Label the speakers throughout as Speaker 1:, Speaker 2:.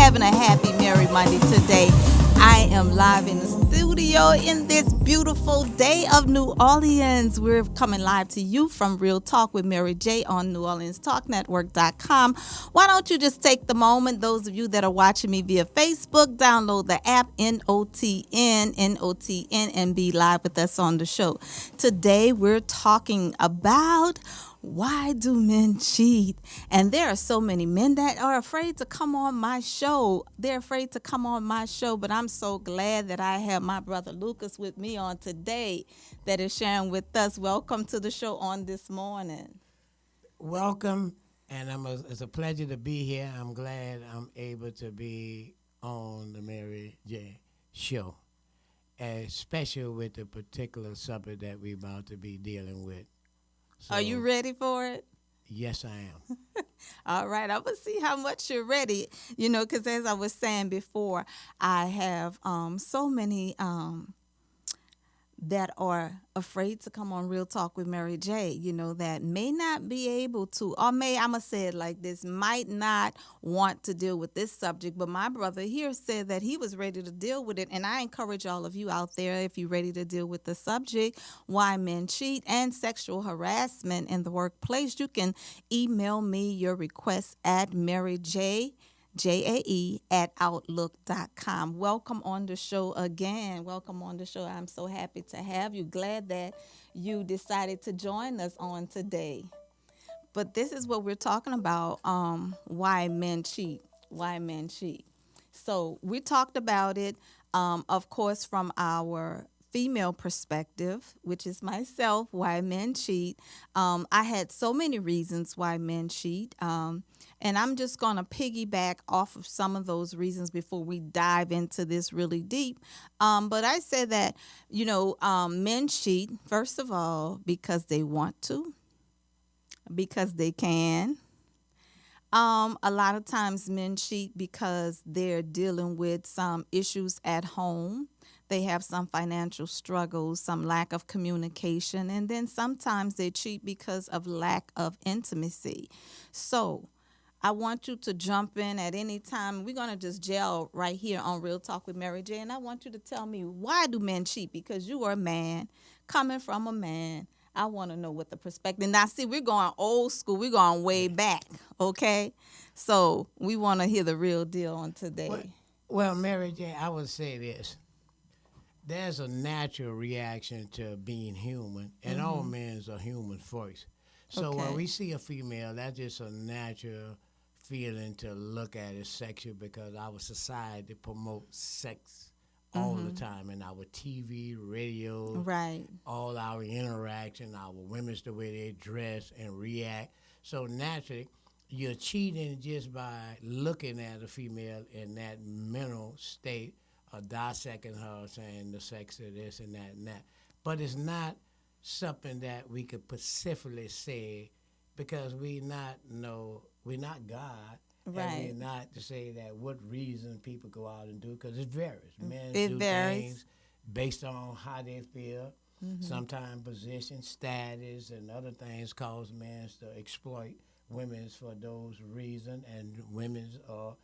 Speaker 1: having a happy, merry Monday today. I am live in the studio in this beautiful day of New Orleans. We're coming live to you from Real Talk with Mary J on NewOrleansTalkNetwork.com. Why don't you just take the moment, those of you that are watching me via Facebook, download the app NOTN, and be live with us on the show. Today, we're talking about why do men cheat? And there are so many men that are afraid to come on my show. They're afraid to come on my show, but I'm so glad that I have my brother Lucas with me on today that is sharing with us. Welcome to the show on this morning.
Speaker 2: Welcome, and it's a pleasure to be here. I'm glad I'm able to be on the Mary J show, especially with the particular subject that we're about to be dealing with. So,
Speaker 1: Are you ready for it?
Speaker 2: Yes, I am.
Speaker 1: All right, I'm going to see how much you're ready. Because as I was saying before, I have so many that are afraid to come on Real Talk with Mary J, that may not be able to, or I'm going to say it like this, might not want to deal with this subject. But my brother here said that he was ready to deal with it. And I encourage all of you out there, if you're ready to deal with the subject, why men cheat and sexual harassment in the workplace, you can email me your requests at JAE@outlook.com. Welcome on the show again. Welcome on the show. I'm so happy to have you. Glad that you decided to join us on today. But this is what we're talking about, why men cheat. Why men cheat. So we talked about it, of course, from our female perspective, which is myself, why men cheat. I had so many reasons why men cheat. And I'm just going to piggyback off of some of those reasons before we dive into this really deep. But I said that, men cheat, first of all, because they want to, because they can. A lot of times men cheat because they're dealing with some issues at home. They have some financial struggles, some lack of communication, and then sometimes they cheat because of lack of intimacy. So I want you to jump in at any time. We're going to just gel right here on Real Talk with Mary J. And I want you to tell me, why do men cheat? Because you are a man, coming from a man. I want to know what the perspective. Now, see, we're going old school. We're going way back, okay? So we want to hear the real deal on today.
Speaker 2: Well, Mary J, I would say this. There's a natural reaction to being human, and all men are human first. So when we see a female, that's just a natural feeling to look at it sexual, because our society promotes sex all the time in our TV, radio,
Speaker 1: Right.
Speaker 2: all our interaction, our women's the way they dress and react. So naturally, you're cheating just by looking at a female in that mental state, dissecting her, saying the sex of this and that and that. But it's not something that we could specifically say, because we're not God.
Speaker 1: Right.
Speaker 2: And we're not to say that what reason people go out and do, because it varies. Men
Speaker 1: It
Speaker 2: do
Speaker 1: varies.
Speaker 2: things based on how they feel. Sometimes position, status, and other things cause men to exploit women for those reasons, and women are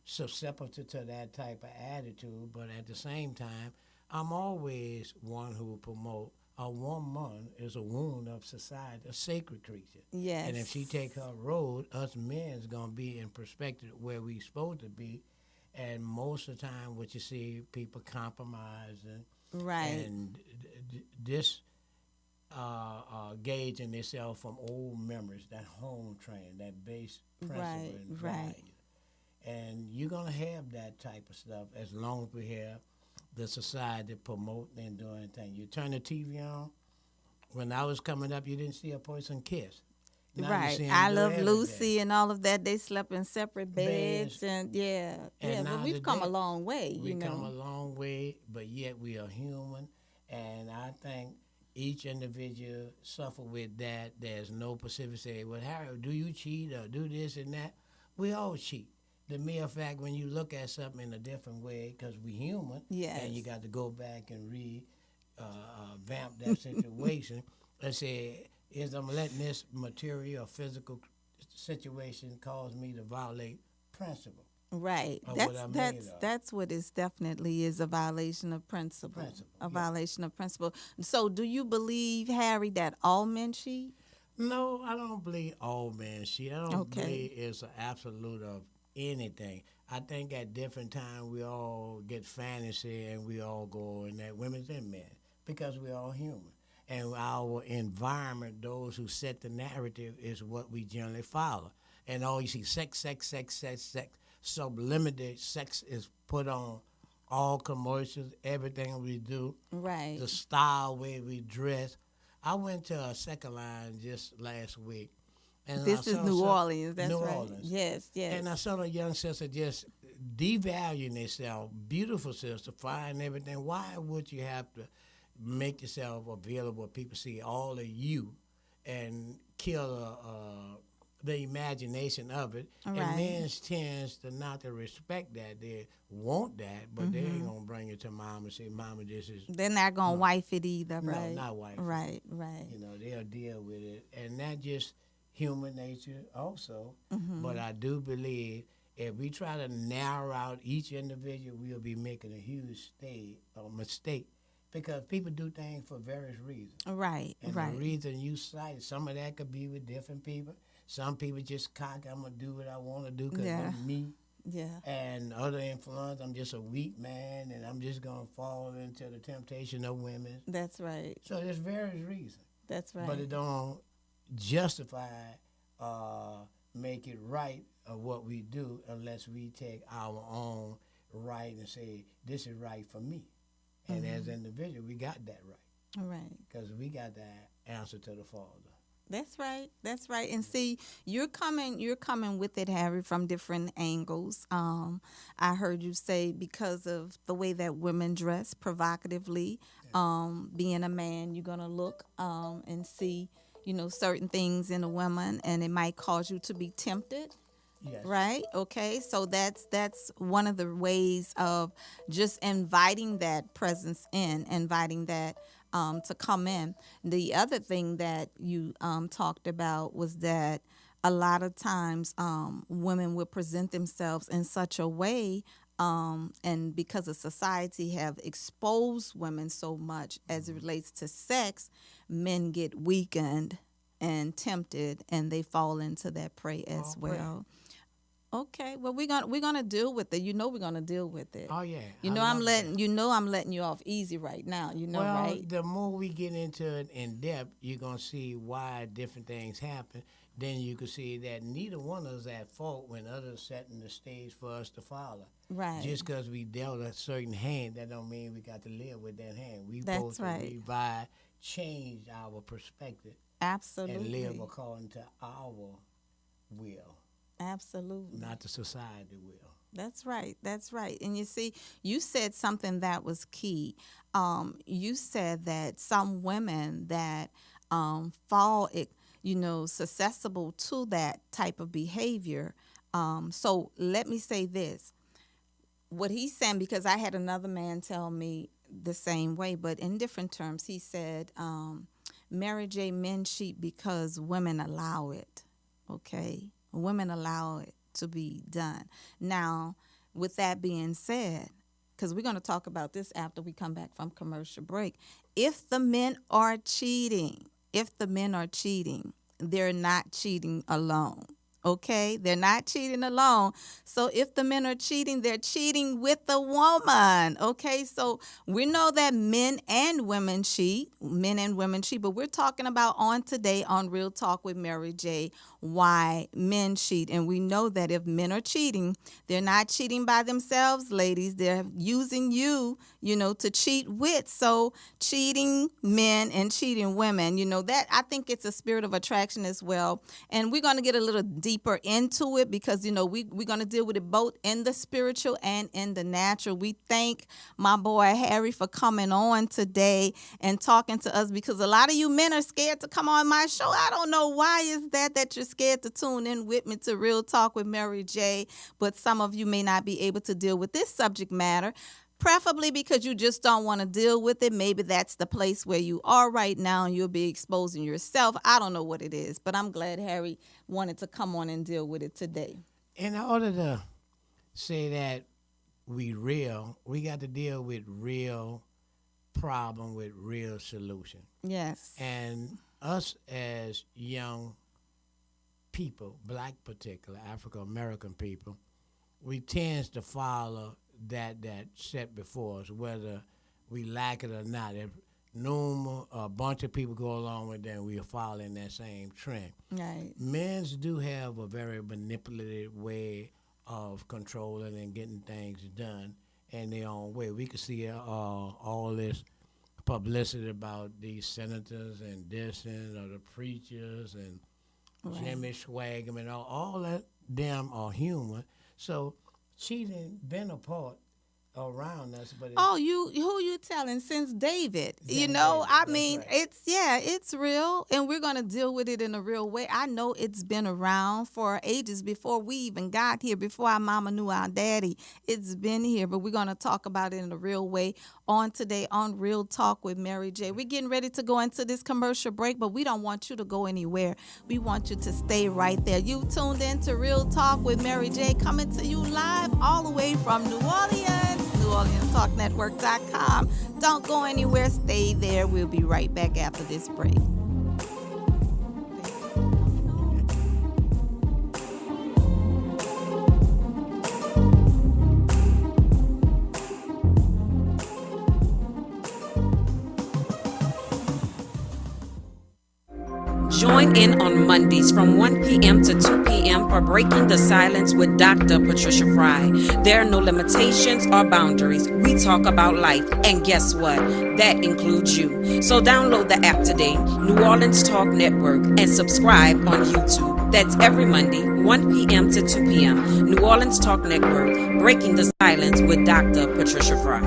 Speaker 2: susceptible to that type of attitude. But at the same time, I'm always one who promote a woman is a wound of society, a sacred creature.
Speaker 1: Yes.
Speaker 2: And if she take her road, us men's going to be in perspective where we supposed to be. And most of the time, what you see, people compromising.
Speaker 1: Right.
Speaker 2: And this gauging themselves from old memories, that home training, that base principle and value. And you're going to have that type of stuff as long as we have the society promoting and doing things. You turn the TV on. When I was coming up, you didn't see a person kiss. Now
Speaker 1: Right. I Love Lucy and all of that. They slept in separate beds. And but we've come a long way,
Speaker 2: We've come a long way, but yet we are human. And I think each individual suffer with that. There's no specific say, well, Harry, do you cheat or do this and that? We all cheat. The mere fact, when you look at something in a different way, because we're human, and you got to go back and revamp that situation and say, is I'm letting this material or physical situation cause me to violate principle.
Speaker 1: Right.
Speaker 2: of what
Speaker 1: That's
Speaker 2: I'm made
Speaker 1: that's
Speaker 2: of.
Speaker 1: that's what is definitely is a violation of principle.
Speaker 2: Principle,
Speaker 1: A
Speaker 2: yeah.
Speaker 1: violation of principle. So, do you believe, Harry, that all men cheat?
Speaker 2: No, I don't believe all men cheat. I don't
Speaker 1: Okay.
Speaker 2: believe it's an absolute of anything. I think at different times we all get fantasy and we all go in that women's and men because we're all human. And our environment, those who set the narrative, is what we generally follow. And all you see, sex, sex, sex, sex, sex, subliminal sex is put on all commercials, everything we do,
Speaker 1: Right.
Speaker 2: the style way we dress. I went to a second line just last week, and I
Speaker 1: This is
Speaker 2: saw
Speaker 1: New
Speaker 2: some
Speaker 1: Orleans.
Speaker 2: New
Speaker 1: That's right.
Speaker 2: Orleans,
Speaker 1: Yes.
Speaker 2: and I
Speaker 1: Yes.
Speaker 2: saw a young sister just devaluing herself, beautiful sister, fine, everything. Why would you have to make yourself available? People see all of you, and kill the imagination of it. And
Speaker 1: Right.
Speaker 2: men tends to not to respect that. They want that, but they ain't
Speaker 1: Mm-hmm.
Speaker 2: gonna bring it to mom and say, "Mama, this is
Speaker 1: They're not gonna
Speaker 2: no,
Speaker 1: wife it either.
Speaker 2: no,
Speaker 1: Right.
Speaker 2: not wife."
Speaker 1: Right. Right.
Speaker 2: They'll deal with it, and that just human nature also. But
Speaker 1: Mm-hmm.
Speaker 2: I do believe if we try to narrow out each individual, we'll be making a huge mistake because people do things for various reasons.
Speaker 1: Right.
Speaker 2: And the
Speaker 1: Right.
Speaker 2: reason you cite, some of that could be with different people. Some people just cocky, I'm going to do what I want to do because
Speaker 1: Yeah.
Speaker 2: it's me.
Speaker 1: Yeah.
Speaker 2: And other influence, I'm just a weak man and I'm just going to fall into the temptation of women.
Speaker 1: That's right.
Speaker 2: So there's various reasons.
Speaker 1: That's right.
Speaker 2: But it don't justify, uh, make it right of what we do unless we take our own right and say, this is right for me. And as an individual, we got that right
Speaker 1: Right.
Speaker 2: because we got that answer to the Father.
Speaker 1: That's right. That's right. And see, you're coming with it, Harry, from different angles. I heard you say because of the way that women dress provocatively, being a man, you're gonna look and see, certain things in a woman, and it might cause you to be tempted.
Speaker 2: Yes.
Speaker 1: Right. Okay. So that's one of the ways of just inviting that presence in, inviting that to come in. The other thing that you talked about was that a lot of times women will present themselves in such a way, and because of society have exposed women so much as it relates to sex, men get weakened and tempted, and they fall into that prey as
Speaker 2: All prayer.
Speaker 1: well. Okay, well we're gonna deal with it. We're gonna deal with it.
Speaker 2: Oh, yeah.
Speaker 1: You
Speaker 2: I
Speaker 1: know I'm
Speaker 2: love that.
Speaker 1: letting you know I'm letting you off easy right now.
Speaker 2: Well,
Speaker 1: Right?
Speaker 2: the more we get into it in depth, you're going to see why different things happen. Then you can see that neither one of us at fault when others setting the stage for us to follow.
Speaker 1: Right.
Speaker 2: Just because we dealt a certain hand, that don't mean we got to live with that hand. We
Speaker 1: That's
Speaker 2: supposed to
Speaker 1: right.
Speaker 2: revive, change our perspective, and live
Speaker 1: Absolutely.
Speaker 2: according to our will,
Speaker 1: Absolutely.
Speaker 2: not the society will.
Speaker 1: That's right. That's right. And you see, you said something that was key. You said that some women that fall, susceptible to that type of behavior. So let me say this: what he's saying, because I had another man tell me the same way, but in different terms. He said, Mary J. Men cheat because women allow it. Okay, women allow it to be done. Now, with that being said, because we're going to talk about this after we come back from commercial break, if the men are cheating, they're not cheating alone. Okay, they're not cheating alone. So if the men are cheating, they're cheating with the woman. Okay, so we know that men and women cheat, but we're talking about on today on Real Talk with Mary J. Why men cheat. And we know that if men are cheating, they're not cheating by themselves, ladies. They're using you, to cheat with. So cheating men and cheating women, that I think it's a spirit of attraction as well. And we're going to get a little deeper into it because, we're going to deal with it both in the spiritual and in the natural. We thank my boy Harry for coming on today and talking to us because a lot of you men are scared to come on my show. I don't know why is that you're scared to tune in with me to Real Talk with Mary J. But some of you may not be able to deal with this subject matter. Preferably because you just don't want to deal with it. Maybe that's the place where you are right now and you'll be exposing yourself. I don't know what it is, but I'm glad Harry wanted to come on and deal with it today.
Speaker 2: In order to say that we real, we got to deal with real problem with real solution.
Speaker 1: Yes.
Speaker 2: And us as young people, black particular, African American people, we tends to follow that set before us, whether we like it or not. If a bunch of people go along with that, we are following that same trend.
Speaker 1: Right.
Speaker 2: Men's do have a very manipulative way of controlling and getting things done in their own way. We can see all this publicity about these senators and dissing or the preachers and Jimmy Swaggum and all that them are human. So cheating been a part around us, but
Speaker 1: Oh, who you telling? Since David,
Speaker 2: Since David,
Speaker 1: I
Speaker 2: that's
Speaker 1: mean,
Speaker 2: right.
Speaker 1: it's real, and we're gonna deal with it in a real way. I know it's been around for ages before we even got here, before our mama knew our daddy. It's been here, but we're gonna talk about it in a real way on today on Real Talk with Mary J. We're getting ready to go into this commercial break, but we don't want you to go anywhere. We want you to stay right there. You tuned in to Real Talk with Mary J, coming to you live all the way from New Orleans. NewOrleansTalkNetwork.com. Don't go anywhere. Stay there. We'll be right back after this break.
Speaker 3: Join in on Mondays from 1 p.m. to 2 p.m. for Breaking the Silence with Dr. Patricia Fry. There are no limitations or boundaries. We talk about life, and guess what? That includes you. So download the app today, New Orleans Talk Network, and subscribe on YouTube. That's every Monday, 1 p.m. to 2 p.m. New Orleans Talk Network, Breaking the Silence with Dr. Patricia Fry.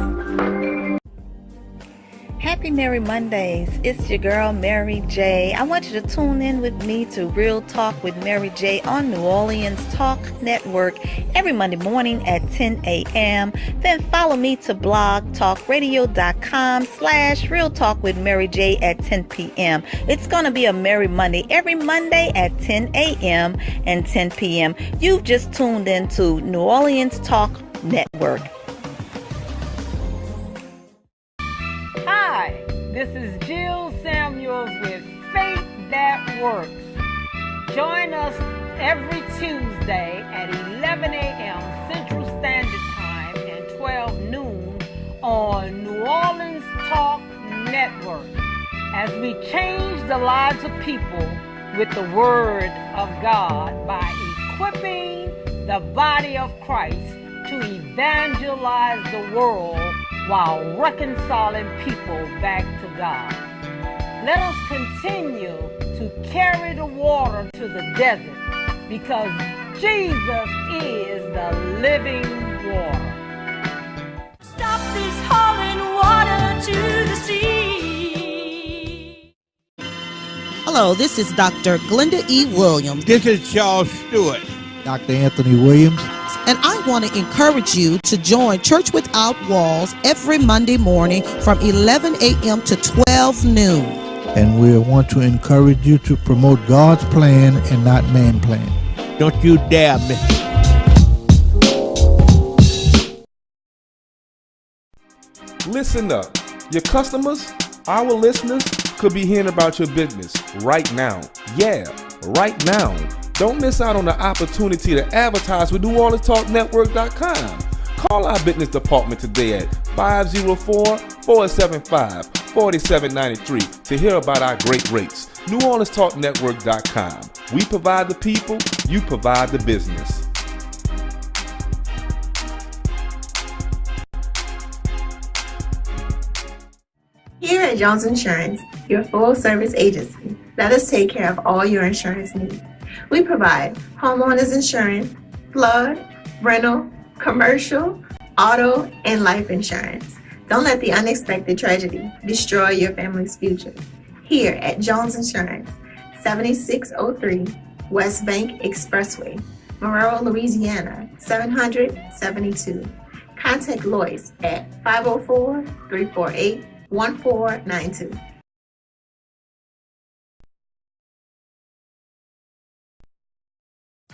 Speaker 4: Happy Merry Mondays. It's your girl, Mary J. I want you to tune in with me to Real Talk with Mary J on New Orleans Talk Network every Monday morning at 10 a.m. Then follow me to blogtalkradio.com/Real Talk with Mary J at 10 p.m. It's going to be a Merry Monday every Monday at 10 a.m. and 10 p.m. You've just tuned in to New Orleans Talk Network.
Speaker 5: Hi, this is Jill Samuels with Faith That Works. Join us every Tuesday at 11 a.m. Central Standard Time and 12 noon on New Orleans Talk Network as we change the lives of people with the Word of God by equipping the body of Christ to evangelize the world while reconciling people back to God. Let us continue to carry the water to the desert because Jesus is the living water.
Speaker 6: Stop this hauling water to the sea.
Speaker 7: Hello, this is Dr. Glenda E. Williams.
Speaker 8: This is Charles Stewart.
Speaker 9: Dr. Anthony Williams.
Speaker 7: And I want to encourage you to join Church Without Walls every Monday morning from 11 a.m. to 12 noon.
Speaker 9: And we want to encourage you to promote God's plan and not man's plan.
Speaker 8: Don't you dare miss it.
Speaker 10: Listen up. Your customers, our listeners, could be hearing about your business right now. Yeah, right now. Don't miss out on the opportunity to advertise with NewOrleansTalkNetwork.com. Call our business department today at 504-475-4793 to hear about our great rates. NewOrleansTalkNetwork.com. We provide the people, you provide the business.
Speaker 11: Here at Jones Insurance, your full-service agency, let us take care of all your insurance needs. We provide homeowners insurance, flood, rental, commercial, auto, and life insurance. Don't let the unexpected tragedy destroy your family's future. Here at Jones Insurance, 7603 West Bank Expressway, Monroe, Louisiana, 772. Contact Lois at 504-348-1492.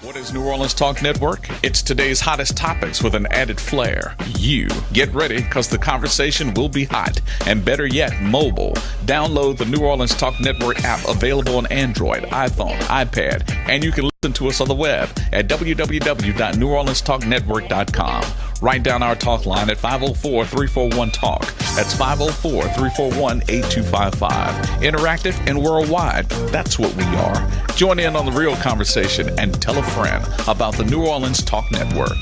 Speaker 12: What is New Orleans Talk Network? It's today's hottest topics with an added flair. You get ready because the conversation will be hot and better yet, mobile. Download the New Orleans Talk Network app available on Android, iPhone, iPad, and you can listen to us on the web at www.neworleanstalknetwork.com. Write down our talk line at 504-341-TALK. That's 504-341-8255. Interactive and worldwide. That's what we are. Join in on the real conversation and tell a friend about the New Orleans Talk Network.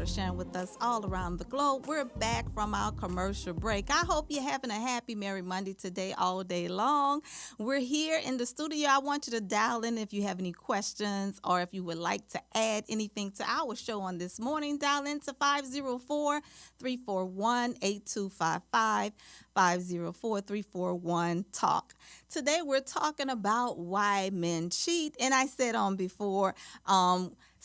Speaker 1: Sharing with us all around the globe. We're back from our commercial break. I hope you're having a happy Merry Monday today, all day long. We're here in the studio. I want you to dial in if you have any questions or if you would like to add anything to our show on this morning. Dial in to 504-341-8255, 504-341-TALK. Today we're talking about why men cheat. And I said on before,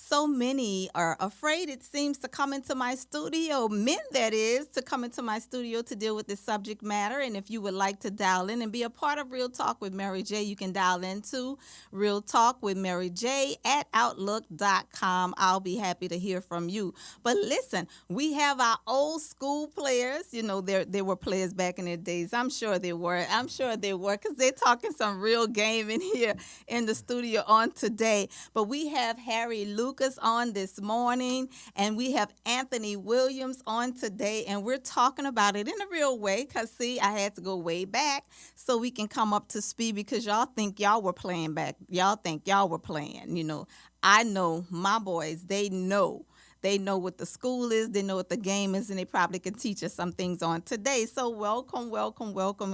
Speaker 1: so many are afraid, it seems, to come into my studio, men that is, to come into my studio to deal with this subject matter. And if you would like to dial in and be a part of Real Talk with Mary J, you can dial into Real Talk with Mary J at Outlook.com. I'll be happy to hear from you. But listen, we have our old school players. You know, there were players back in their days. I'm sure they were because they're talking some real game in here in the studio on today. But we have Harry Lucas on this morning, and we have Anthony Williams on today, and we're talking about it in a real way because, see, I had to go way back so we can come up to speed because y'all think y'all were playing back. Y'all think y'all were playing, you know. I know my boys, they know. They know what the school is, they know what the game is, and they probably can teach us some things on today. So welcome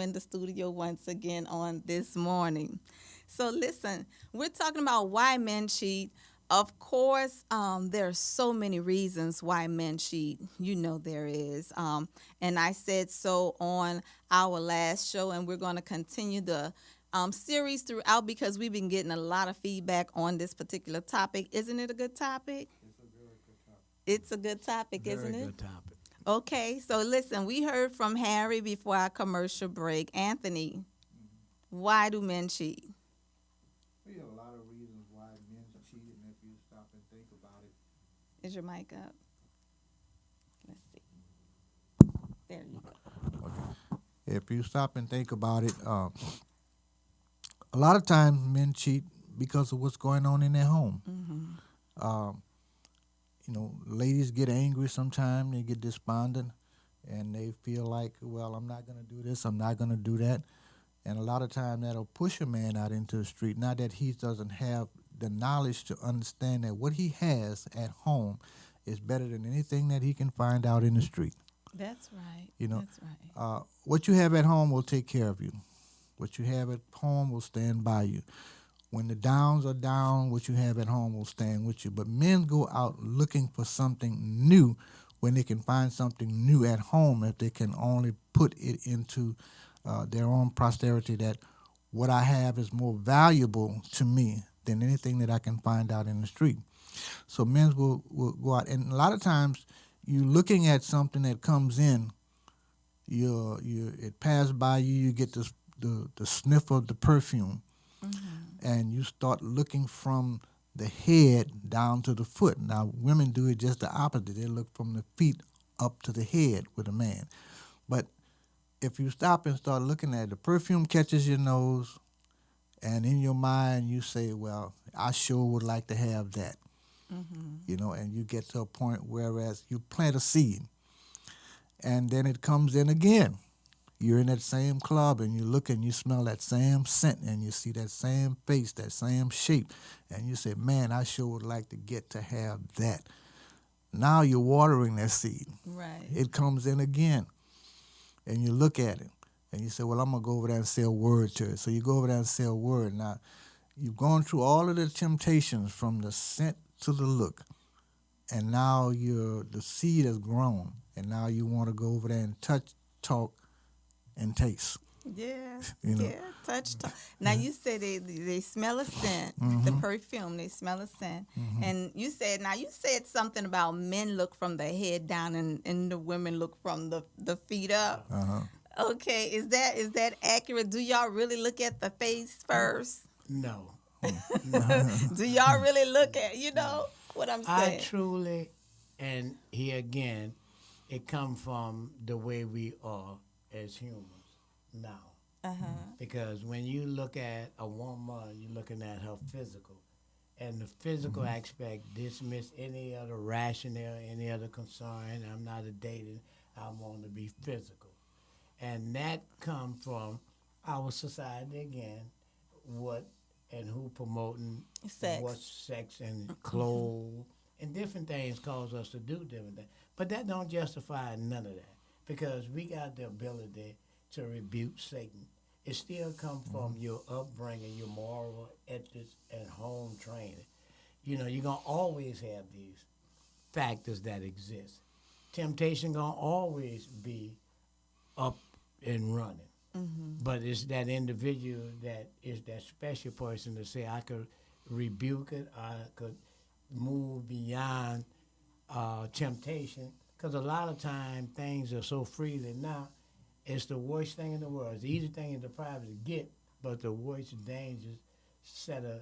Speaker 1: in the studio once again on this morning. So listen, we're talking about why men cheat. Of course, there are so many reasons why men cheat. You know there is. And I said so on our last show, and we're going to continue the series throughout because we've been getting a lot of feedback on this particular topic. Isn't it a good topic? It's a good topic, isn't it? Very good topic. Okay, so listen, we heard from Harry before our commercial break. Anthony, why do men cheat?
Speaker 9: We have a lot of reasons why men cheat, and if you stop and think about it.
Speaker 1: Is your mic up? Let's see. There you go.
Speaker 9: Okay. If you stop and think about it, a lot of times men cheat because of what's going on in their home. Mm-hmm. You know, ladies get angry sometimes, they get despondent, and they feel like, well, I'm not going to do this, I'm not going to do that. And a lot of times that'll push a man out into the street. Not that he doesn't have the knowledge to understand that what he has at home is better than anything that he can find out in the street.
Speaker 1: That's right.
Speaker 9: You know,
Speaker 1: that's right.
Speaker 9: What you have at home will take care of you. What you have at home will stand by you. When the downs are down, what you have at home will stand with you. But men go out looking for something new when they can find something new at home if they can only put it into their own posterity, that what I have is more valuable to me than anything that I can find out in the street. So men will go out, and a lot of times you're looking at something that comes in, it passed by you, you get the sniff of the perfume, mm-hmm. and you start looking from the head down to the foot. Now, women do it just the opposite. They look from the feet up to the head with a man. But if you stop and start looking at it, the perfume catches your nose, and in your mind you say, well, I sure would like to have that. Mm-hmm. You know, and you get to a point whereas you plant a seed, and then it comes in again. You're in that same club, and you look and you smell that same scent, and you see that same face, that same shape, and you say, man, I sure would like to get to have that. Now you're watering that seed.
Speaker 1: Right.
Speaker 9: It comes in again, and you look at it, and you say, well, I'm going to go over there and say a word to it. So you go over there and say a word. Now, you've gone through all of the temptations from the scent to the look. and now the seed has grown, and now you want to go over there and touch, talk, and taste.
Speaker 1: Yeah,
Speaker 9: You know.
Speaker 1: yeah, touch. Now you said they smell a scent, the perfume. They smell a scent, and you said something about men look from the head down, and the women look from the feet up. Okay, is that accurate? Do y'all really look at the face first?
Speaker 2: No.
Speaker 1: Do y'all really look at what I'm
Speaker 2: I
Speaker 1: saying?
Speaker 2: truly, and here again, it comes from the way we are as humans now. Because when you look at a woman, you're looking at her physical. And the physical aspect dismiss any other rationale, any other concern. I'm not a dating. I want to be physical. And that comes from our society again, what and who promoting
Speaker 1: Sex.
Speaker 2: what sex and clothes and different things cause us to do different things. But that don't justify none of that, because we got the ability to rebuke Satan. It still comes from your upbringing, your moral ethics, and home training. You're going to always have these factors that exist. Temptation going to always be up and running. But it's that individual that is that special person to say, I could rebuke it, I could move beyond temptation. Because a lot of time things are so freely now, it's the worst thing in the world. It's the easy thing in the private to get, but the worst dangerous set of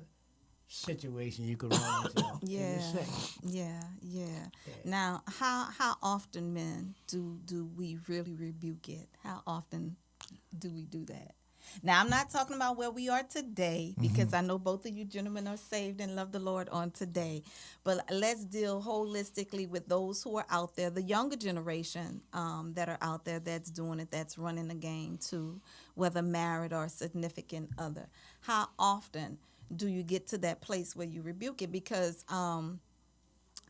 Speaker 2: situation you could run into.
Speaker 1: Yeah, yeah. Now, how often, men, do we really rebuke it? How often do we do that? Now, I'm not talking about where we are today, because I know both of you gentlemen are saved and love the Lord on today. But let's deal holistically with those who are out there, the younger generation that are out there that's doing it, that's running the game too, whether married or significant other. How often do you get to that place where you rebuke it? Because,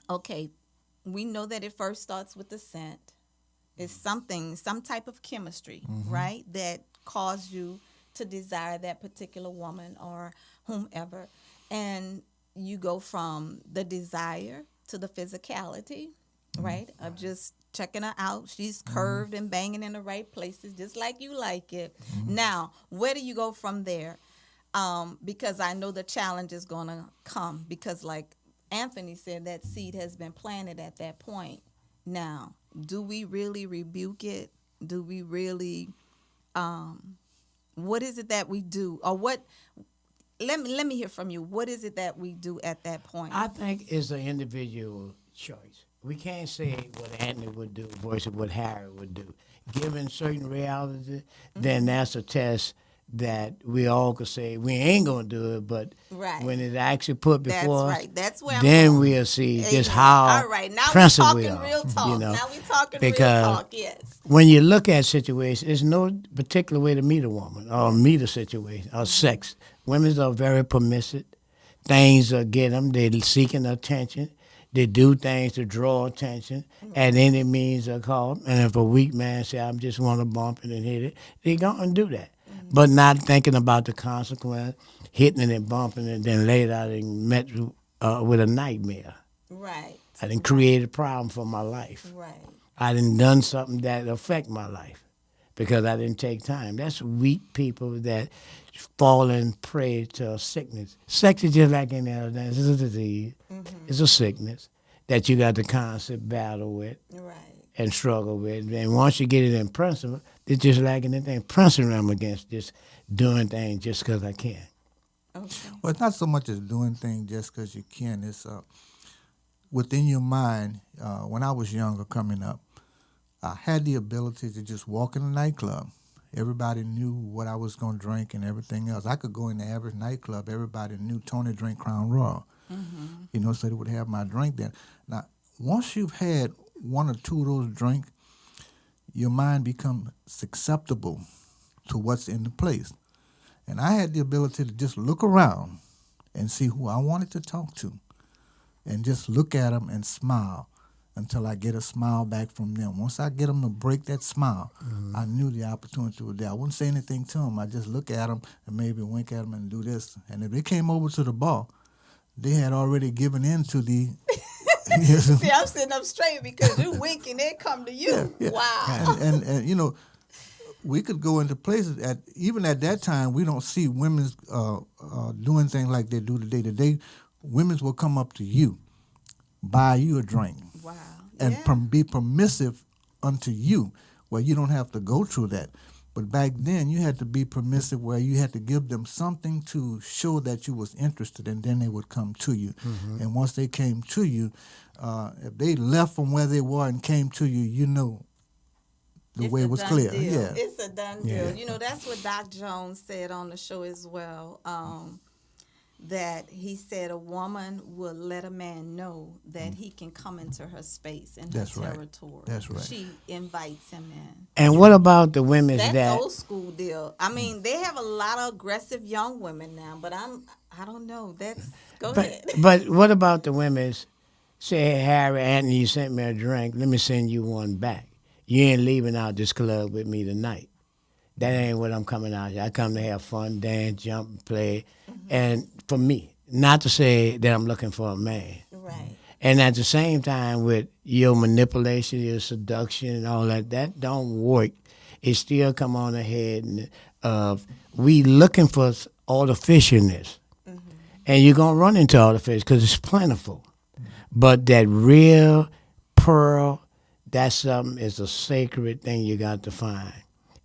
Speaker 1: okay, we know that it first starts with the scent. It's some type of chemistry, right, that cause you to desire that particular woman or whomever. And you go from the desire to the physicality, right, of just checking her out. She's curved and banging in the right places, just like you like it. Now, where do you go from there? Because I know the challenge is going to come, because like Anthony said, that seed has been planted at that point. Now, do we really rebuke it? Do we really, what is it that we do? Or what, let me hear from you. What is it that we do at that point?
Speaker 2: I think it's an individual choice. We can't say what Anthony would do versus what Harry would do. Given certain reality, then that's a test that we all could say we ain't gonna do it, but when it's actually put before us,
Speaker 1: That's where
Speaker 2: then we'll see just how
Speaker 1: all right, now
Speaker 2: principled
Speaker 1: we're
Speaker 2: we
Speaker 1: talking
Speaker 2: are.
Speaker 1: real talk. Now we're talking
Speaker 2: because
Speaker 1: real talk, yes.
Speaker 2: when you look at situations, there's no particular way to meet a woman or meet a situation or sex. Women are very permissive. Things get them. They're seeking attention. They do things to draw attention at any means are called. And if a weak man say, I just want to bump it and hit it, they're going to do that. But not thinking about the consequence, hitting it and bumping it, then later I done met with a nightmare.
Speaker 1: Right.
Speaker 2: I done created a problem for my life.
Speaker 1: Right.
Speaker 2: I done something that affect my life because I didn't take time. That's weak people that fall in prey to sickness. Sex is just like any other thing. It's a disease. It's a sickness that you got to constantly battle with and struggle with. And once you get it in principle, it's just like anything. Principle I'm against just doing things just because I can.
Speaker 1: Okay.
Speaker 9: Well, it's not so much as doing things just because you can. It's within your mind. When I was younger coming up, I had the ability to just walk in a nightclub. Everybody knew what I was going to drink and everything else. I could go in the average nightclub. Everybody knew Tony drank Crown Royal. So they would have my drink there. Now, once you've had one or two of those drinks, your mind becomes susceptible to what's in the place. And I had the ability to just look around and see who I wanted to talk to and just look at them and smile until I get a smile back from them. Once I get them to break that smile, I knew the opportunity was there. I wouldn't say anything to them. I just look at them and maybe wink at them and do this. And if they came over to the bar, they had already given in to the
Speaker 1: See, I'm sitting up straight because you winking, they come to you.
Speaker 9: Yeah.
Speaker 1: Wow.
Speaker 9: And you know, we could go into places even at that time we don't see women's doing things like they do today. Today, women's will come up to you, buy you a drink,
Speaker 1: Wow.
Speaker 9: and
Speaker 1: Yeah.
Speaker 9: be permissive unto you, where you don't have to go through that. But back then, you had to be permissive, where you had to give them something to show that you was interested, and then they would come to you. And once they came to you, if they left from where they were and came to you, you know the way
Speaker 1: a
Speaker 9: was
Speaker 1: done
Speaker 9: clear.
Speaker 1: deal.
Speaker 9: Yeah.
Speaker 1: It's a done deal. You know, that's what Doc Jones said on the show as well. That he said a woman will let a man know that he can come into her space and
Speaker 9: That's
Speaker 1: her
Speaker 9: right.
Speaker 1: territory.
Speaker 9: That's right.
Speaker 1: She invites him in.
Speaker 2: And what about the women's
Speaker 1: That's
Speaker 2: that?
Speaker 1: old school deal. I mean, they have a lot of aggressive young women now, but I don't know. Go ahead.
Speaker 2: But what about the women's? Say, hey, Harry, Anthony, you sent me a drink. Let me send you one back. You ain't leaving out this club with me tonight. That ain't what I'm coming out here. I come to have fun, dance, jump, play. And for me, not to say that I'm looking for a man.
Speaker 1: Right.
Speaker 2: And at the same time, with your manipulation, your seduction, and all that don't work. It still come on ahead and we looking for artificialness. And you're going to run into artificial because it's plentiful. But that real pearl, that's something, is a sacred thing you got to find.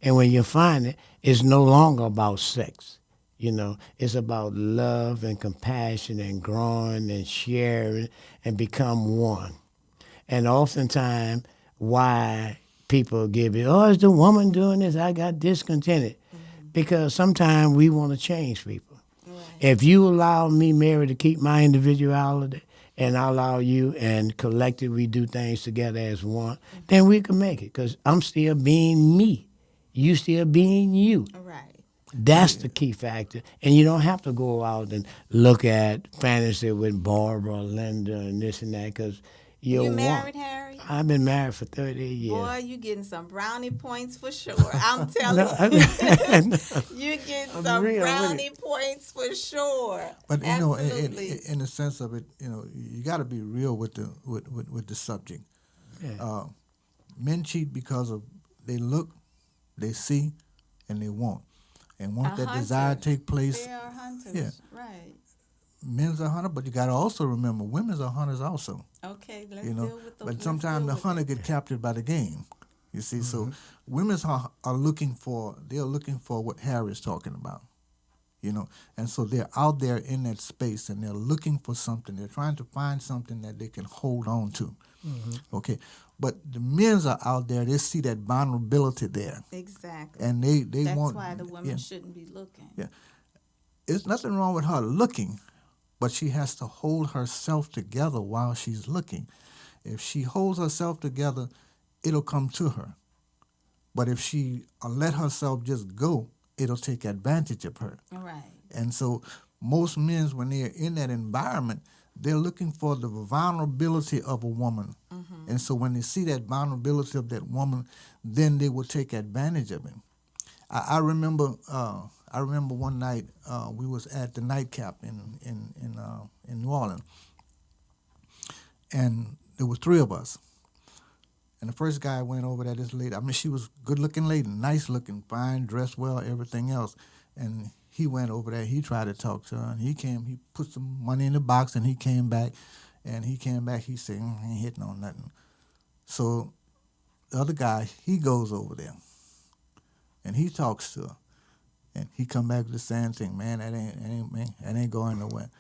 Speaker 2: And when you find it, it's no longer about sex. You know, it's about love and compassion and growing and sharing and become one. And oftentimes, why people give it, oh, is the woman doing this? I got discontented. Because sometimes we want to change people. Right. If you allow me, Mary, to keep my individuality, and I allow you, and collectively do things together as one, then we can make it. Because I'm still being me. You still being you.
Speaker 1: Right.
Speaker 2: That's the key factor. And you don't have to go out and look at fantasy with Barbara, Linda, and this and that, because you're
Speaker 1: You
Speaker 2: one.
Speaker 1: married, Harry?
Speaker 2: I've been married for 30 years.
Speaker 1: Boy, you getting some brownie points for sure. I'm telling you. You getting some brownie points for sure.
Speaker 9: But you
Speaker 1: Absolutely.
Speaker 9: know, in the sense of it, you know, you got to be real with the subject.
Speaker 2: Yeah.
Speaker 9: Men cheat because of they look, they see, and they want. And once that desire take place,
Speaker 1: they are hunters.
Speaker 9: Yeah.
Speaker 1: Right.
Speaker 9: Men's a hunter, but you got to also remember, women's are hunters also.
Speaker 1: Okay, let's
Speaker 9: You know,
Speaker 1: deal with the.
Speaker 9: but sometimes the hunter get captured by the game. You see, so women's are looking for what Harry's talking about. You know, and so they're out there in that space and they're looking for something. They're trying to find something that they can hold on to. Okay, but the men's are out there. They see that vulnerability there.
Speaker 1: Exactly.
Speaker 9: And they
Speaker 1: That's
Speaker 9: want.
Speaker 1: why the women shouldn't be looking.
Speaker 9: Yeah, it's nothing wrong with her looking, but she has to hold herself together while she's looking. If she holds herself together, it'll come to her. But if she let herself just go, it'll take advantage of her.
Speaker 1: Right.
Speaker 9: And so most men, when they're in that environment, they're looking for the vulnerability of a woman. And so when they see that vulnerability of that woman, then they will take advantage of it. I remember one night we was at the nightcap in New Orleans, and there were three of us. And the first guy went over there, this lady, I mean, she was good-looking lady, nice-looking, fine, dressed well, everything else. And he went over there, he tried to talk to her, and he put some money in the box, and he came back, he said, I ain't hitting on nothing. So the other guy, he goes over there, and he talks to her. And he come back with the same thing, man, that ain't going nowhere.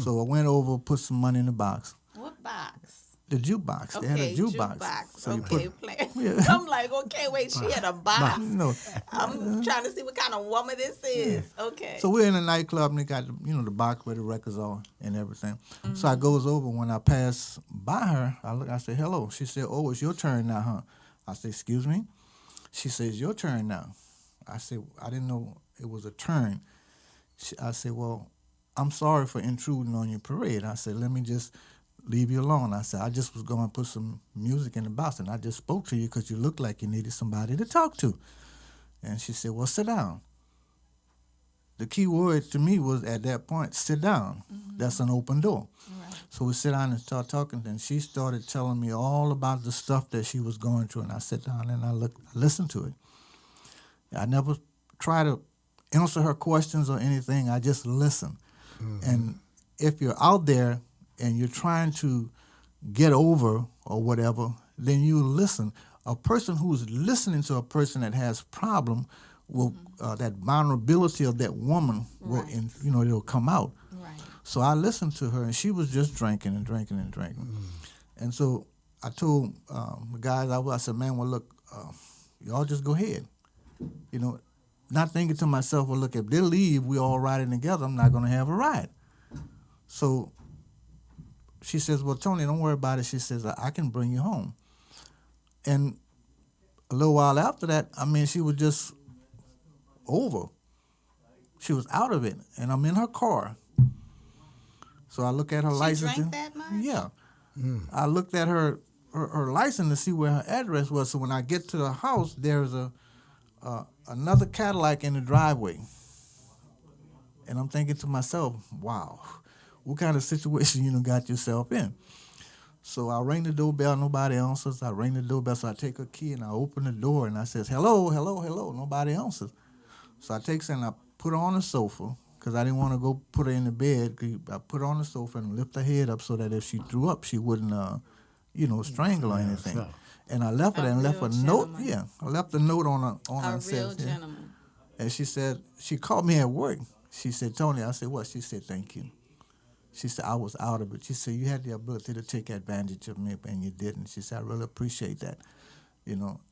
Speaker 9: So I went over, put some money in the box.
Speaker 1: What box?
Speaker 9: The jukebox. They had a jukebox.
Speaker 1: So
Speaker 9: okay,
Speaker 1: playing. I'm like, okay, wait, she had a box.
Speaker 9: No.
Speaker 1: I'm trying to see what kind of woman this is. Okay.
Speaker 9: So we're in a nightclub and they got the box where the records are and everything. So I goes over, when I pass by her, I say hello. She said, oh, it's your turn now, huh? I say, excuse me? She says, your turn now. I said, I didn't know it was a turn. I said, well, I'm sorry for intruding on your parade. I said, let me just leave you alone. I said, I just was going to put some music in the box, and I just spoke to you because you looked like you needed somebody to talk to. And she said, well, sit down. the key word to me was at that point, sit down. That's an open door. So we sit down and start talking, and she started telling me all about the stuff that she was going through, and I sat down and I listened to it. I never try to answer her questions or anything. I just listen. And if you're out there and you're trying to get over or whatever, then you listen. A person who's listening to a person that has problem will that vulnerability of that woman will, it'll come out.
Speaker 1: Right.
Speaker 9: So I listened to her, and she was just drinking and drinking and drinking. And so I told the guys, I said, man, well, look, y'all just go ahead. Not thinking to myself, well, look, if they leave, we all riding together, I'm not going to have a ride. So she says, well, Tony, don't worry about it. She says, I can bring you home. And a little while after that, she was just over. She was out of it, and I'm in her car. So I look at her license.
Speaker 1: She drank that much?
Speaker 9: Yeah. I looked at her license to see where her address was. So when I get to the house, there's another Cadillac in the driveway. And I'm thinking to myself, wow, what kind of situation you got yourself in? So I ring the doorbell, nobody answers. I ring the doorbell, so I take a key and I open the door and I says, hello, hello, hello, nobody answers. So I take her and I put her on the sofa because I didn't want to go put her in the bed. I put her on the sofa and lift her head up so that if she threw up, she wouldn't, strangle or anything. And I left her there and left a note. Yeah, I left a note on her.
Speaker 1: A real gentleman.
Speaker 9: And she said, she called me at work. She said, Tony, I said, what? She said, thank you. She said, I was out of it. She said, you had the ability to take advantage of me, and you didn't. She said, I really appreciate that.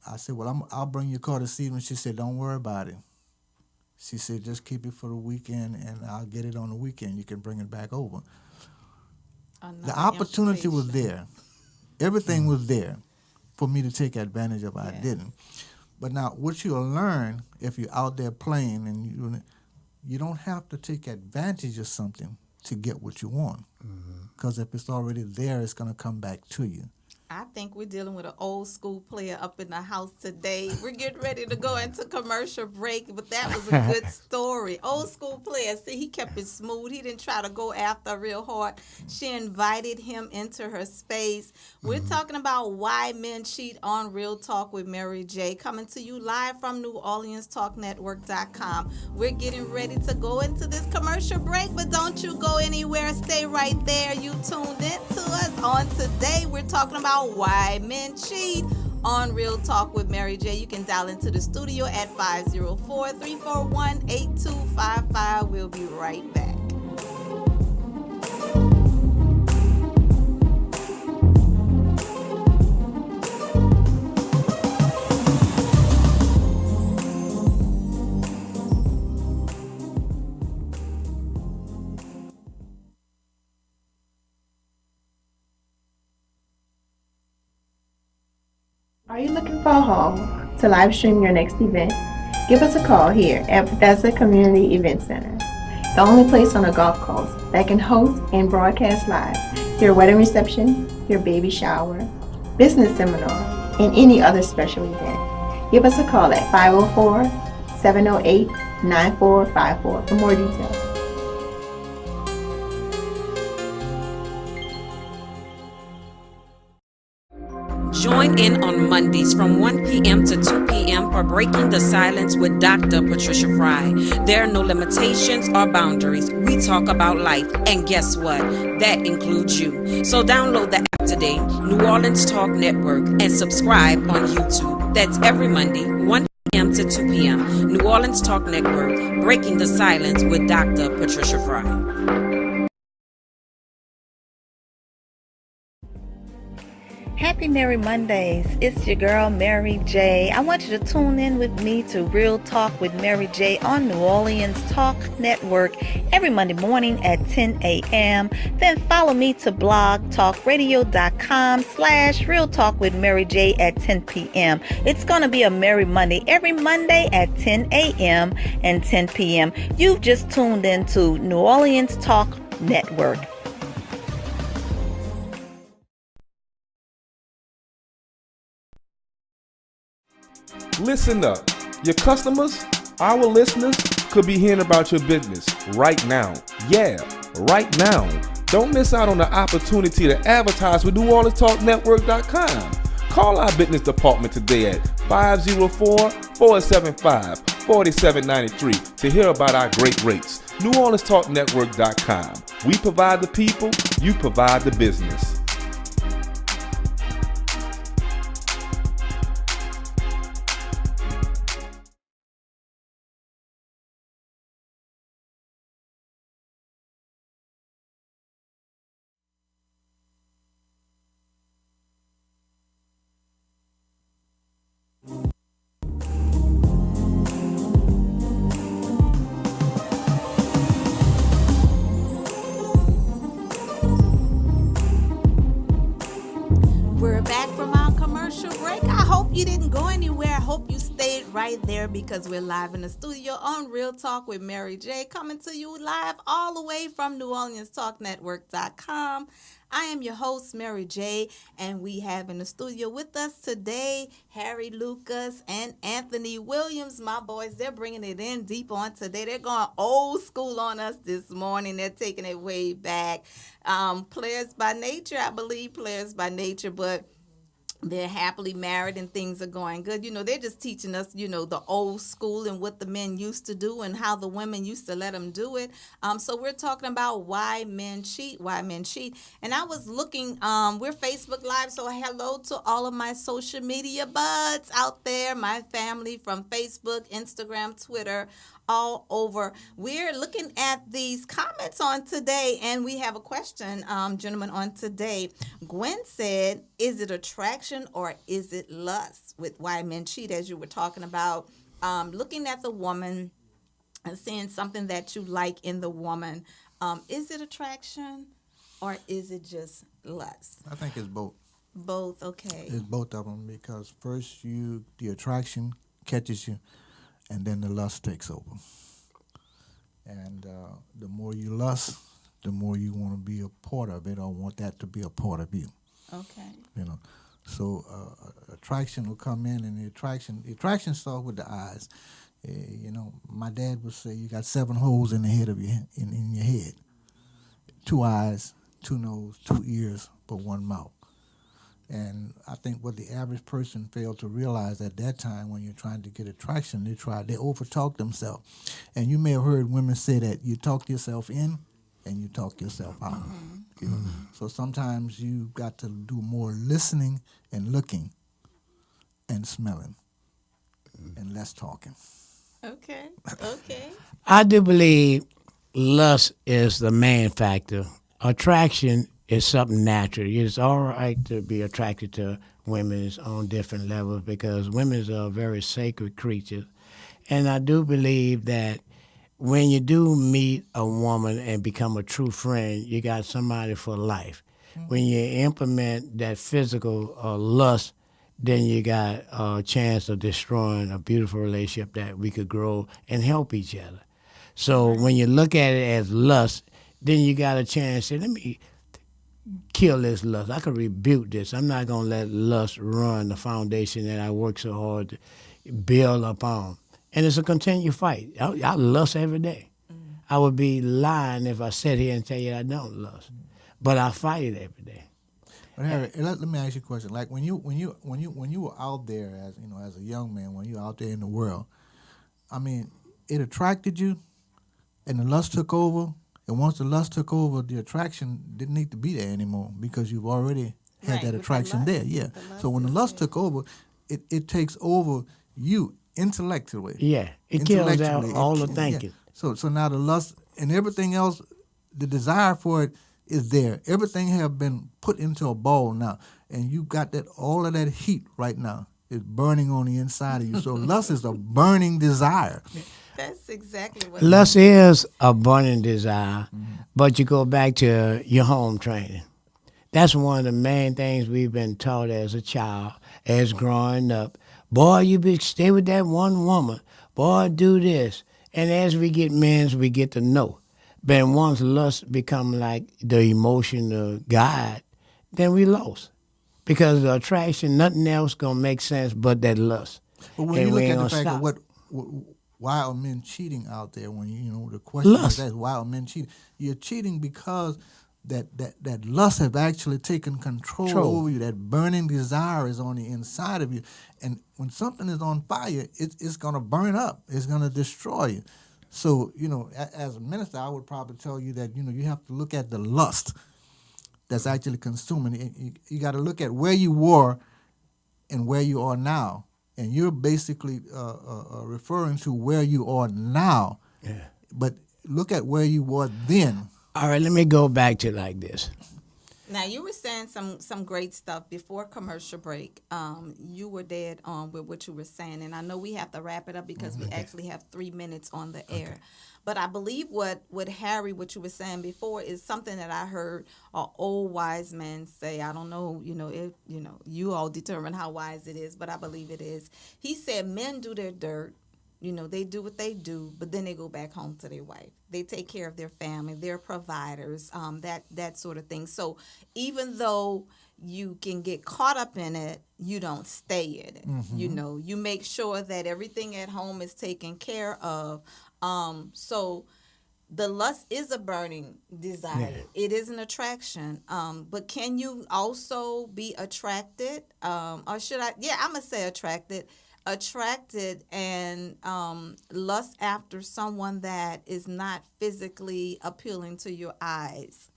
Speaker 9: I said, well, I'll bring your car this evening. She said, don't worry about it. She said, just keep it for the weekend, and I'll get it on the weekend. You can bring it back over. The opportunity was there. Everything was there for me to take advantage of. I didn't. But now what you'll learn if you're out there playing, and you don't have to take advantage of something to get what you want. Because if it's already there, it's going to come back to you.
Speaker 1: I think we're dealing with an old school player up in the house today. We're getting ready to go into commercial break, but that was a good story. Old school player. See, he kept it smooth. He didn't try to go after her real hard. She invited him into her space. We're talking about why men cheat on Real Talk with Mary J. Coming to you live from NewOrleansTalkNetwork.com. We're getting ready to go into this commercial break, but don't you go anywhere. Stay right there. You tuned in to us on today. We're talking about why men cheat on Real Talk with Mary J. You can dial into the studio at 504-341-8255. We'll be right back.
Speaker 11: Are you looking for a home to live stream your next event? Give us a call here at Bethesda Community Event Center, the only place on a golf course that can host and broadcast live your wedding reception, your baby shower, business seminar, and any other special event. Give us a call at 504-708-9454 for more details.
Speaker 3: Join in on Mondays from 1 p.m. to 2 p.m. for Breaking the Silence with Dr. Patricia Fry. There are no limitations or boundaries. We talk about life, and guess what? That includes you. So download the app today, New Orleans Talk Network, and subscribe on YouTube. That's every Monday, 1 p.m. to 2 p.m. New Orleans Talk Network, Breaking the Silence with Dr. Patricia Fry.
Speaker 4: Happy Merry Mondays. It's your girl, Mary J. I want you to tune in with me to Real Talk with Mary J on New Orleans Talk Network every Monday morning at 10 a.m. Then follow me to blogtalkradio.com/Real Talk with Mary J at 10 p.m. It's going to be a Merry Monday every Monday at 10 a.m. and 10 p.m. You've just tuned in to New Orleans Talk Network.
Speaker 10: Listen up. Your customers, our listeners, could be hearing about your business right now. Yeah, right now. Don't miss out on the opportunity to advertise with NewOrleansTalkNetwork.com. Call our business department today at 504-475-4793 to hear about our great rates. NewOrleansTalkNetwork.com. We provide the people, you provide the business.
Speaker 1: We're back from our commercial break. I hope you didn't go anywhere. I hope you stayed right there because we're live in the studio on Real Talk with Mary J. Coming to you live all the way from NewOrleansTalkNetwork.com. I am your host, Mary J., and we have in the studio with us today Harry Lucas and Anthony Williams. My boys, they're bringing it in deep on today. They're going old school on us this morning. They're taking it way back. Players by nature, I believe, players by nature, but they're happily married and things are going good. You know, they're just teaching us, you know, the old school and what the men used to do and how the women used to let them do it. So we're talking about why men cheat. And I was looking, we're Facebook Live, so hello to all of my social media buds out there, my family from Facebook, Instagram, Twitter, all over. We're looking at these comments on today, and we have a question, gentlemen, on today. Gwen said, is it attraction or is it lust with why men cheat, as you were talking about, looking at the woman and seeing something that you like in the woman. Is it attraction or is it just lust?
Speaker 9: I think it's both.
Speaker 1: Both, okay.
Speaker 9: It's both of them because first the attraction catches you, and then the lust takes over. And the more you lust, the more you want to be a part of it or want that to be a part of you.
Speaker 1: Okay.
Speaker 9: You know, so attraction will come in, and the attraction starts with the eyes. You know, my dad would say you got 7 holes in the head of in your head. 2 eyes, 2 nose, 2 ears, but 1 mouth. And I think what the average person failed to realize at that time when you're trying to get attraction, they overtalk themselves. And you may have heard women say that you talk yourself in and you talk yourself out. Mm-hmm. You know? So sometimes you got to do more listening and looking and smelling and less talking.
Speaker 1: Okay.
Speaker 2: I do believe lust is the main factor. Attraction is something natural. It's all right to be attracted to women on different levels because women are very sacred creatures. And I do believe that when you do meet a woman and become a true friend, you got somebody for life. Mm-hmm. When you implement that physical lust, then you got a chance of destroying a beautiful relationship that we could grow and help each other. So when you look at it as lust, then you got a chance to let me kill this lust. I can rebuke this. I'm not going to let lust run the foundation that I work so hard to build upon. And it's a continued fight. I lust every day. Mm-hmm. I would be lying if I sat here and tell you I don't lust. Mm-hmm. But I fight it every day.
Speaker 9: But Harry, let me ask you a question. Like when you were out there as a young man, when you were out there in the world, I mean, it attracted you and the lust took over. And once the lust took over, the attraction didn't need to be there anymore because you've already had that attraction there. Yeah. So when the lust took over, it takes over you intellectually.
Speaker 2: Yeah. It kills out all the thinking.
Speaker 9: Yeah. So now the lust and everything else, the desire for it is there. Everything have been put into a ball now. And you got all of that heat right now. It's burning on the inside of you. So lust is a burning desire.
Speaker 1: That's exactly what
Speaker 2: lust is a burning desire, but you go back to your home training. That's one of the main things we've been taught as a child, as growing up. Boy, you stay with that one woman. Boy, do this. And as we get men, we get to know. But once lust become like the emotional guide, then we lost. Because the attraction, nothing else gonna make sense but that lust.
Speaker 9: But when you look at the fact of why are men cheating out there? When the question
Speaker 2: Lust.
Speaker 9: is why are men cheating? You're cheating because that lust have actually taken control over you. That burning desire is on the inside of you, and when something is on fire, it's gonna burn up. It's gonna destroy you. So as a minister, I would probably tell you that you have to look at the lust that's actually consuming. You got to look at where you were and where you are now, and you're basically referring to where you are now.
Speaker 2: Yeah.
Speaker 9: But look at where you were then.
Speaker 2: All right, let me go back to like this.
Speaker 1: Now, you were saying some great stuff before commercial break. You were dead on with what you were saying, and I know we have to wrap it up because we actually have 3 minutes on the air. But I believe what Harry, what you were saying before, is something that I heard an old wise man say. I don't know, if you all determine how wise it is, but I believe it is. He said men do their dirt. They do what they do, but then they go back home to their wife. They take care of their family, they're providers, that sort of thing. So even though you can get caught up in it, you don't stay in it.
Speaker 9: Mm-hmm.
Speaker 1: You make sure that everything at home is taken care of. So the lust is a burning desire. Yeah. It is an attraction. But can you also be attracted? Or should I? Yeah, I'm going to say attracted and lust after someone that is not physically appealing to your eyes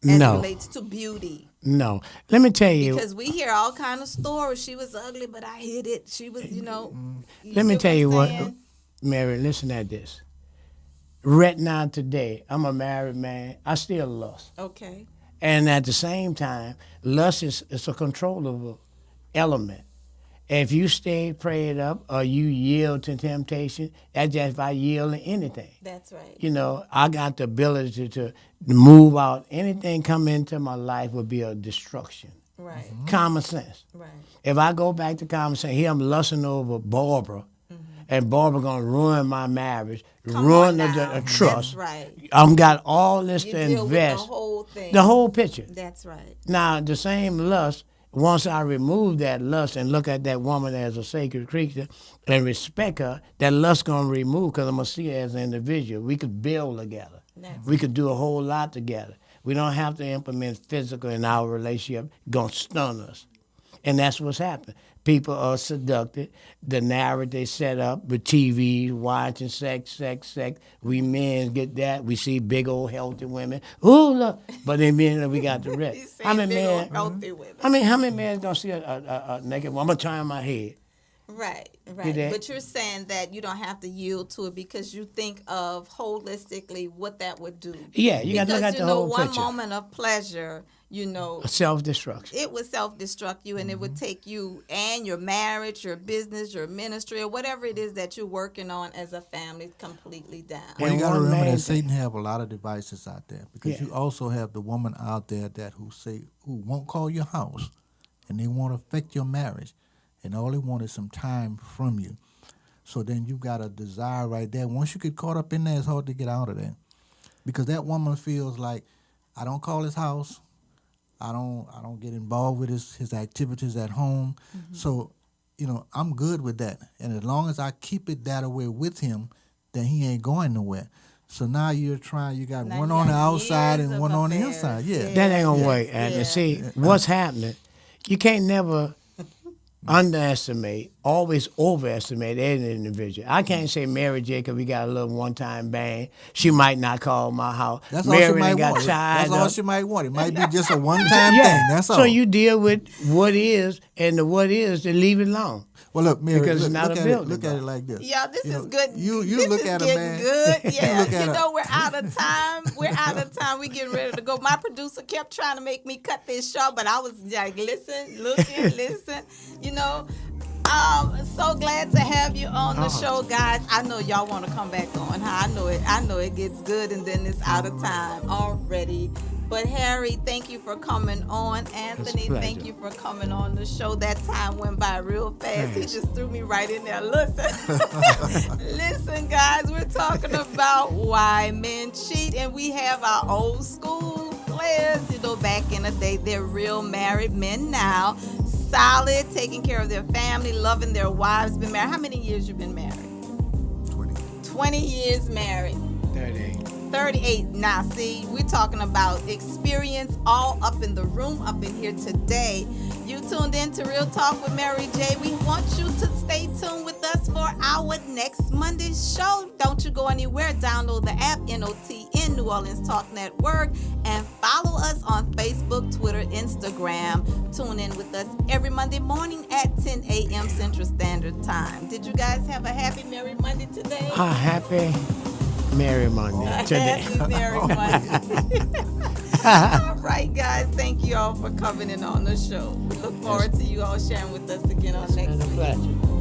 Speaker 1: as it relates to beauty.
Speaker 2: No. Let me tell you.
Speaker 1: Because we hear all kind of stories. She was ugly, but I hid it. She was,
Speaker 2: Let me tell you what, Mary, listen at this. Right now today, I'm a married man. I still lust.
Speaker 1: Okay.
Speaker 2: And at the same time, lust is a controllable element. If you stay prayed up or you yield to temptation, that's just by yielding anything.
Speaker 1: That's right.
Speaker 2: I got the ability to move out. Anything come into my life would be a destruction.
Speaker 1: Right.
Speaker 2: Mm-hmm. Common sense.
Speaker 1: Right.
Speaker 2: If I go back to common sense, here I'm lusting over Barbara, and Barbara gonna ruin my marriage, ruin the trust.
Speaker 1: That's right.
Speaker 2: I'm got all this
Speaker 1: you
Speaker 2: to
Speaker 1: deal
Speaker 2: invest.
Speaker 1: With the whole thing.
Speaker 2: The whole picture.
Speaker 1: That's right.
Speaker 2: Now, the same lust, once I remove that lust and look at that woman as a sacred creature and respect her, that lust going to remove because I'm going to see her as an individual. We could build together. We could do a whole lot together. We don't have to implement physical in our relationship. Going to stun us. And that's what's happened. People are seducted. The narrative set up with TV, watching sex. We men get that. We see big old healthy women. Ooh, look. But then we got the rest. How many men?
Speaker 1: Healthy women.
Speaker 2: How many men gonna see a naked woman? I'm gonna turn my head.
Speaker 1: Right. But you're saying that you don't have to yield to it because you think of holistically what that would do.
Speaker 2: Yeah, you got to look at the whole
Speaker 1: one
Speaker 2: picture.
Speaker 1: Moment of pleasure,
Speaker 2: self-destruction.
Speaker 1: It would self-destruct you, and it would take you and your marriage, your business, your ministry, or whatever it is that you're working on as a family completely down.
Speaker 9: Well, you got to remember that Satan have a lot of devices out there because you also have the woman out there who won't call your house, and they won't affect your marriage. And all they want is some time from you. So then you got a desire right there. Once you get caught up in there, it's hard to get out of there. Because that woman feels like, I don't call his house. I don't get involved with his activities at home. Mm-hmm. So, I'm good with that. And as long as I keep it that way with him, then he ain't going nowhere. So now you got one on the outside and one on the inside. Yeah.
Speaker 2: That ain't going to work. And see, what's happening, you can't never underestimate, always overestimate any individual. I can't say Mary J because we got a little one-time bang. She might not call my house.
Speaker 9: That's
Speaker 2: Mary
Speaker 9: all she might
Speaker 2: got
Speaker 9: want.
Speaker 2: tied
Speaker 9: That's all
Speaker 2: up.
Speaker 9: she might want. It might be just a one-time thing. That's all.
Speaker 2: So you deal with what is, and the what is, and leave it alone.
Speaker 9: Well, look, Mary,
Speaker 2: because it's not a building.
Speaker 9: Look at it like this.
Speaker 1: Yeah, this is good.
Speaker 9: You
Speaker 1: this
Speaker 9: look
Speaker 1: is
Speaker 9: at
Speaker 1: getting
Speaker 9: a man.
Speaker 1: Good. Yeah, we're out of time. We're getting ready to go. My producer kept trying to make me cut this short, but I was like, listen. So glad to have you on the show, guys. I know y'all want to come back on. I know it gets good, and then it's out of time already. But Harry, thank you for coming on. Anthony, thank you for coming on the show. That time went by real fast. Thanks. He just threw me right in there. Listen, guys, we're talking about why men cheat, and we have our old school players. Back in the day, they're real married men now. Solid, taking care of their family, loving their wives. Been married. How many years you been married?
Speaker 9: 20.
Speaker 1: 20 years married. 38. Now, see, we're talking about experience all up in the room, up in here today. You tuned in to Real Talk with Mary J. We want you to stay tuned with us for our next Monday's show. Don't you go anywhere. Download the app, NOTN, New Orleans Talk Network, and follow us on Facebook, Twitter, Instagram. Tune in with us every Monday morning at 10 a.m. Central Standard Time. Did you guys have a happy Merry Monday today?
Speaker 2: Happy Merry Monday today.
Speaker 1: Happy Merry Monday. All right, guys. Thank you all for coming in on the show. We look forward to you all sharing with us again on next week.
Speaker 2: Pleasure.